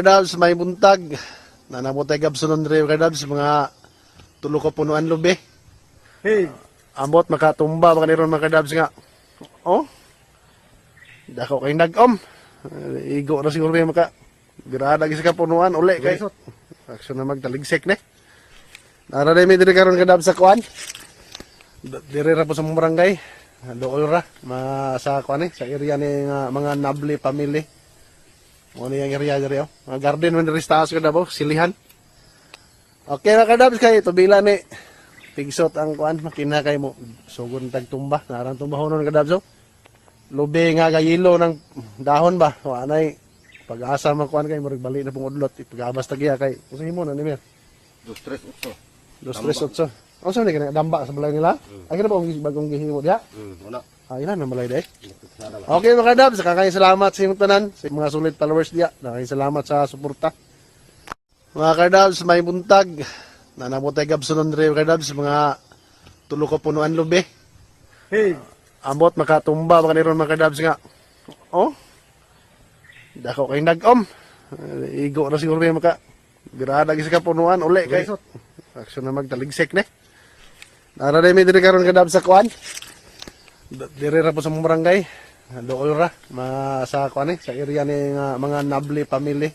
Kadabs, may buntag. Nanamutay gabsunon rin kadabs, mga tulo ko punuan lubi. Hey, Ambot, makatumba, mga niron mga kadabs nga. Oh, dako kay nag-om. Igo na siguro may maka. Birada gisa ka punuan, uli kay. Aksyon na magtaligsik ne. Nararay may diri karon kadabs sa kuan. Diri ra po sa barangay. Dool ra, sa kuan sa area ni mga Nable family. Ano yung area diri oh. Mga garden man diri sa taas kadabo, silihan. Okay na kadabs kay tubila ni pigsot ang kuan makina kay mo sugon tagtumba narang tumbahonon kadabs oh. Lubi nga gayilo ng dahon ba o anay pag-asa man kuan kay murag bali na pong udlot ipagabas tagiya kay usahay mo na ni Mer 238 ano sa ni kana damba sa balay nila ay kana ba bagong gihimo diha wala. ilan na balay day okay mga kadabs kakain salamat sa inyong tanan sa mga solid followers diha kakain salamat sa suporta. Mga kadabs, may buntag. Nanamutay gabsunon rin kadabs, mga tulo ko punuan lubi. Hey, Ambot, makatumba, mga niron mga kadabs nga. Oh, dako kay nag-om. Igo na siguro may maka. Birada gisa ka punuan, uli kay. Aksyon na magtaligsik ne. Nararay may diri karon kadabs sa kuan. Diri ra po sa barangay. Dool ra, sa kuan sa area ni mga Nable family.